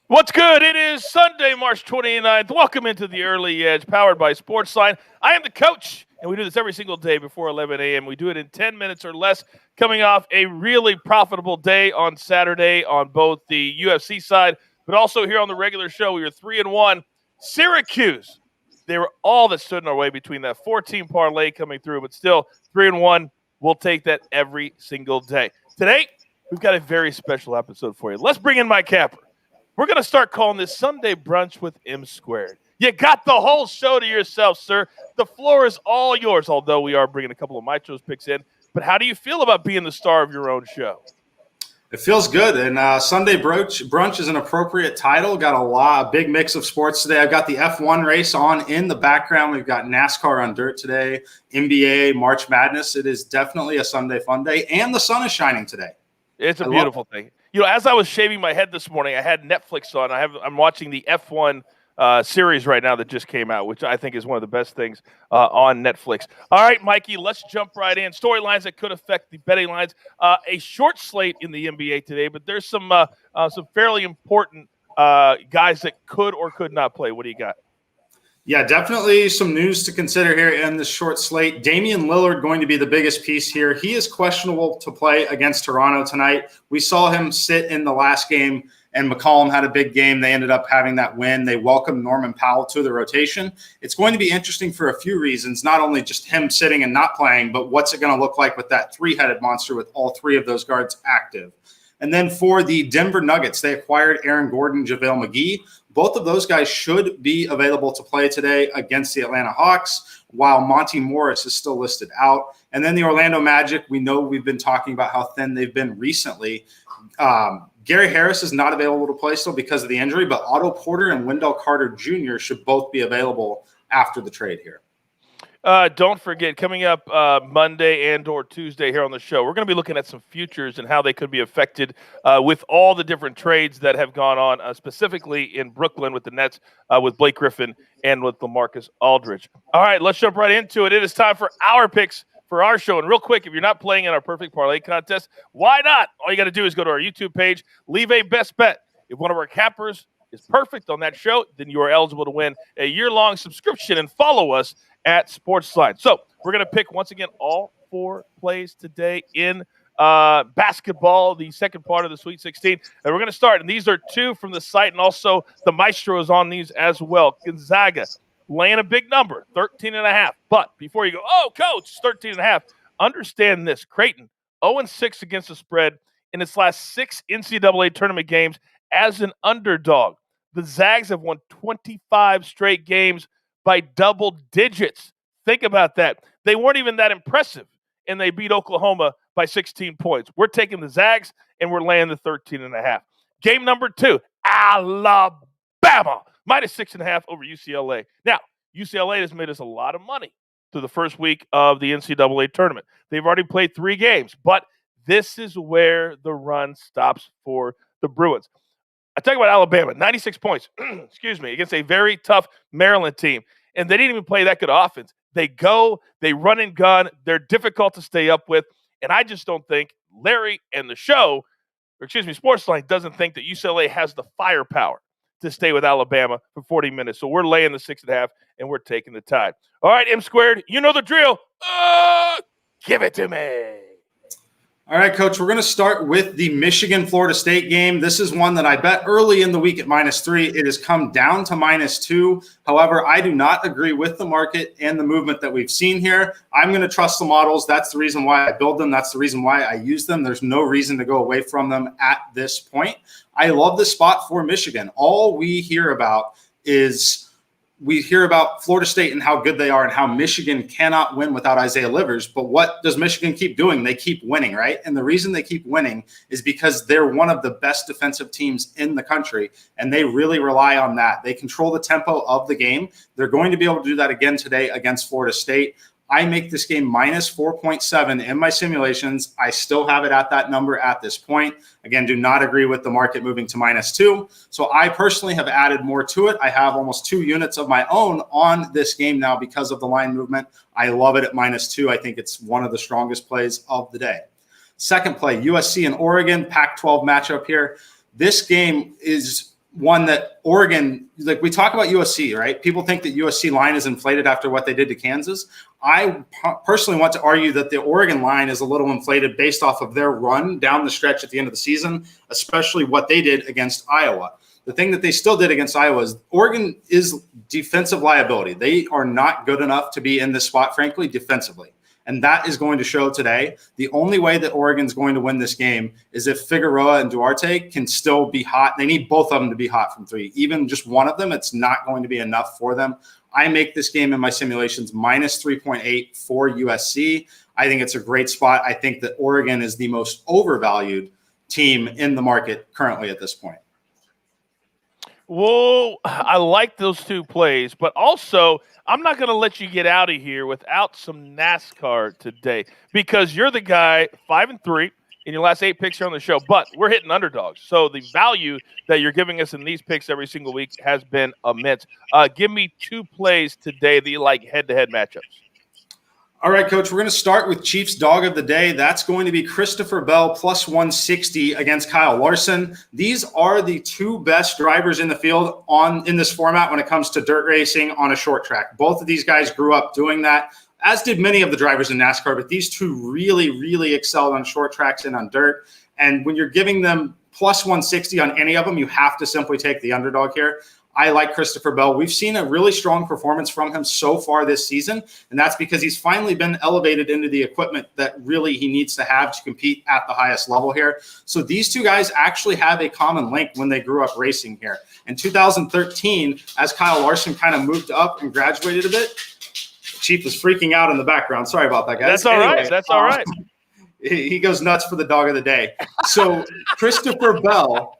What's good? It is Sunday, March 29th. Welcome into the Early Edge, powered by SportsLine. I am the coach, and we do this every single day before 11 a.m. We do it in 10 minutes or less, coming off a really profitable day on Saturday on both the UFC side, but also here on the regular show. We were 3-1. Syracuse, they were all that stood in our way between that 14 parlay coming through, but still 3-1. We'll take that every single day. Today, we've got a very special episode for you. Let's bring in Mike Capper. We're going to start calling this Sunday Brunch with M Squared. You got the whole show to yourself, sir. The floor is all yours, although we are bringing a couple of Maestros picks in. But how do you feel about being the star of your own show? It feels good, and Sunday Brunch is an appropriate title. Got a big mix of sports today. I've got the F1 race on in the background. We've got NASCAR on dirt today, NBA, March Madness. It is definitely a Sunday fun day, and the sun is shining today. It's a beautiful thing. You know, as I was shaving my head this morning, I had Netflix on. I'm watching the F1 series right now that just came out, which I think is one of the best things on Netflix. All right, Mikey, let's jump right in. Storylines that could affect the betting lines. A short slate in the NBA today, but there's some fairly important guys that could or could not play. What do you got? Yeah, definitely some news to consider here in this short slate. Damian Lillard going to be the biggest piece here. He is questionable to play against Toronto tonight. We saw him sit in the last game, and McCollum had a big game. They ended up having that win. They welcomed Norman Powell to the rotation. It's going to be interesting for a few reasons, not only just him sitting and not playing, but what's it going to look like with that three-headed monster with all three of those guards active. And then for the Denver Nuggets, they acquired Aaron Gordon, JaVale McGee. Both of those guys should be available to play today against the Atlanta Hawks, while Monty Morris is still listed out. And then the Orlando Magic, we know we've been talking about how thin they've been recently. Gary Harris is not available to play still because of the injury, but Otto Porter and Wendell Carter Jr. should both be available after the trade here. Don't forget, coming up Monday and or Tuesday here on the show, we're going to be looking at some futures and how they could be affected with all the different trades that have gone on, specifically in Brooklyn with the Nets, with Blake Griffin and with LaMarcus Aldridge. All right, let's jump right into it. It is time for our picks for our show. And real quick, if you're not playing in our Perfect Parlay contest, why not? All you got to do is go to our YouTube page, leave a best bet. If one of our cappers is perfect on that show, then you are eligible to win a year-long subscription and follow us at SportsLine. So we're going to pick, once again, all four plays today in basketball, the second part of the Sweet 16. And we're going to start, and these are two from the site, and also the Maestro is on these as well. Gonzaga laying a big number, 13.5. But before you go, oh, coach, 13.5, understand this. Creighton, 0-6 against the spread in its last 6 NCAA tournament games as an underdog. The Zags have won 25 straight games by double digits. Think about that. They weren't even that impressive, and they beat Oklahoma by 16 points. We're taking the Zags, and we're laying the 13.5. Game number 2, Alabama, minus 6.5 over UCLA. Now, UCLA has made us a lot of money through the first week of the NCAA tournament. They've already played 3 games, but this is where the run stops for the Bruins. I talk about Alabama, 96 points, against a very tough Maryland team. And they didn't even play that good offense. They go, they run and gun. They're difficult to stay up with. And I just don't think Larry and the show, SportsLine doesn't think that UCLA has the firepower to stay with Alabama for 40 minutes. So we're laying the 6.5, and we're taking the Tide. All right, M Squared, you know the drill. Give it to me. All right, Coach, we're going to start with the Michigan-Florida State game. This is one that I bet early in the week at -3. It has come down to -2. However, I do not agree with the market and the movement that we've seen here. I'm going to trust the models. That's the reason why I build them. That's the reason why I use them. There's no reason to go away from them at this point. I love this spot for Michigan. All we hear about is Florida State and how good they are and how Michigan cannot win without Isaiah Livers. But what does Michigan keep doing? They keep winning, right? And the reason they keep winning is because they're one of the best defensive teams in the country, and they really rely on that. They control the tempo of the game. They're going to be able to do that again today against Florida State. I make this game minus 4.7 in my simulations. I still have it at that number at this point. Again, do not agree with the market moving to -2. So I personally have added more to it. I have almost 2 units of my own on this game now because of the line movement. I love it at -2. I think it's one of the strongest plays of the day. Second play, USC and Oregon, Pac-12 matchup here. This game is one that Oregon, like we talk about USC, right? People think that USC line is inflated after what they did to Kansas. I personally want to argue that the Oregon line is a little inflated based off of their run down the stretch at the end of the season, especially what they did against Iowa. The thing that they still did against Iowa is Oregon is defensive liability. They are not good enough to be in this spot, frankly, defensively. And that is going to show today. The only way that Oregon's going to win this game is if Figueroa and Duarte can still be hot. They need both of them to be hot from three. Even just one of them, it's not going to be enough for them. I make this game in my simulations minus 3.8 for USC. I think it's a great spot. I think that Oregon is the most overvalued team in the market currently at this point. Whoa, I like those two plays, but also I'm not going to let you get out of here without some NASCAR today because you're the guy 5-3 in your last 8 picks here on the show, but we're hitting underdogs. So the value that you're giving us in these picks every single week has been immense. Give me 2 plays today that you like head-to-head matchups. All right, Coach, we're going to start with Chiefs dog of the day. That's going to be Christopher Bell plus 160 against Kyle Larson. These are the 2 best drivers in the field in this format when it comes to dirt racing on a short track. Both of these guys grew up doing that, as did many of the drivers in NASCAR, but these 2 really, really excelled on short tracks and on dirt. And when you're giving them plus 160 on any of them, you have to simply take the underdog here. I like Christopher Bell. We've seen a really strong performance from him so far this season, and that's because he's finally been elevated into the equipment that really he needs to have to compete at the highest level here. So these 2 guys actually have a common link when they grew up racing here. In 2013, as Kyle Larson kind of moved up and graduated a bit, Chief was freaking out in the background. Sorry about that, guys. That's all right. That's all right. He goes nuts for the dog of the day. So Christopher Bell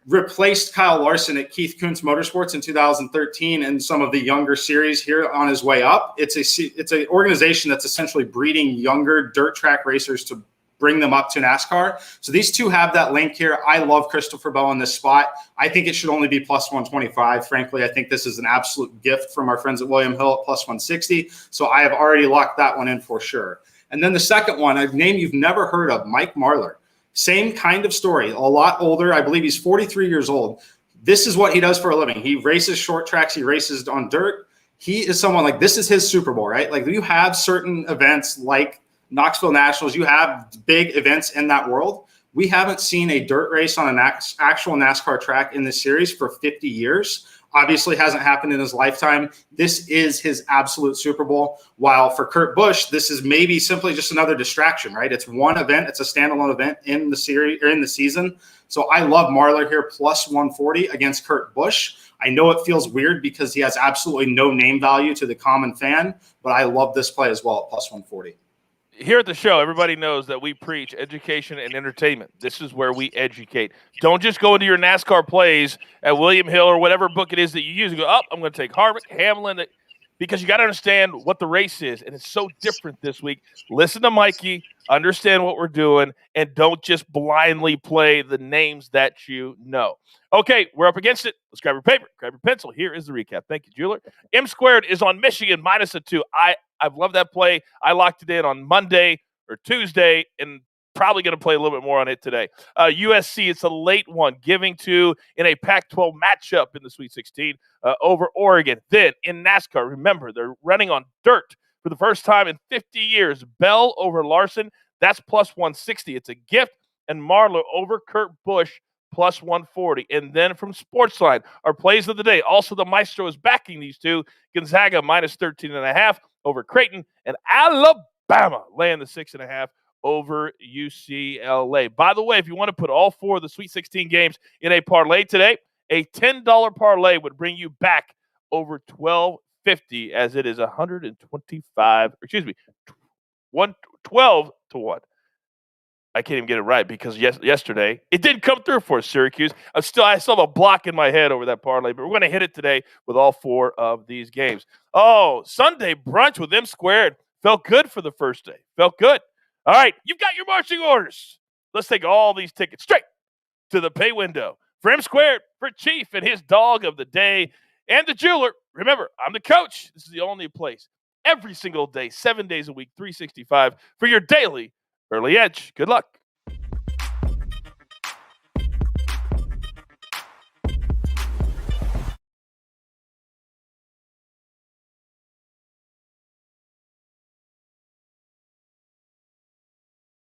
replaced Kyle Larson at Keith Kunz Motorsports in 2013 and some of the younger series here on his way up. It's an organization that's essentially breeding younger dirt track racers to bring them up to NASCAR. So these 2 have that link here. I love Christopher Bell in this spot. I think it should only be plus 125. Frankly, I think this is an absolute gift from our friends at William Hill at plus 160. So I have already locked that one in for sure. And then the second one, a name you've never heard of, Mike Marlar. Same kind of story, a lot older. I believe he's 43 years old. This is what he does for a living. He races short tracks. He races on dirt. He is someone like this is his Super Bowl, right? Like you have certain events like Knoxville Nationals. You have big events in that world. We haven't seen a dirt race on an actual NASCAR track in this series for 50 years. Obviously hasn't happened in his lifetime. This is his absolute Super Bowl. While for Kurt Busch, this is maybe simply just another distraction, right? It's one event. It's a standalone event in the series or in the season. So I love Marlar here plus 140 against Kurt Busch. I know it feels weird because he has absolutely no name value to the common fan, but I love this play as well at plus 140. Here at the show, everybody knows that we preach education and entertainment. This is where we educate. Don't just go into your NASCAR plays at William Hill or whatever book it is that you use and go, I'm going to take Harvick, Hamlin, because you got to understand what the race is, and it's so different this week. Listen to Mikey, understand what we're doing, and don't just blindly play the names that you know. Okay, we're up against it. Let's grab your paper, grab your pencil. Here is the recap. Thank you, Jeweler. M squared is on Michigan minus a 2. I've loved that play. I locked it in on Monday or Tuesday, and probably going to play a little bit more on it today. USC, it's a late one, giving to in a Pac-12 matchup in the Sweet 16 over Oregon. Then in NASCAR, remember, they're running on dirt for the first time in 50 years. Bell over Larson, that's plus 160. It's a gift. And Marlar over Kurt Busch, plus 140. And then from SportsLine, our plays of the day. Also, the Maestro is backing these 2. Gonzaga minus 13.5 over Creighton, and Alabama laying the 6.5 over UCLA. By the way, if you want to put all 4 of the Sweet 16 games in a parlay today, a $10 parlay would bring you back over $12.50, as it is 12 to 1. I can't even get it right because yesterday it didn't come through for Syracuse. I still have a block in my head over that parlay, but we're going to hit it today with all 4 of these games. Oh, Sunday brunch with M squared. Felt good for the first day. Felt good. All right, you've got your marching orders. Let's take all these tickets straight to the pay window. For M squared, for Chief and his dog of the day, and the jeweler. Remember, I'm the coach. This is the only place every single day, 7 days a week, 365 for your daily early edge. Good luck.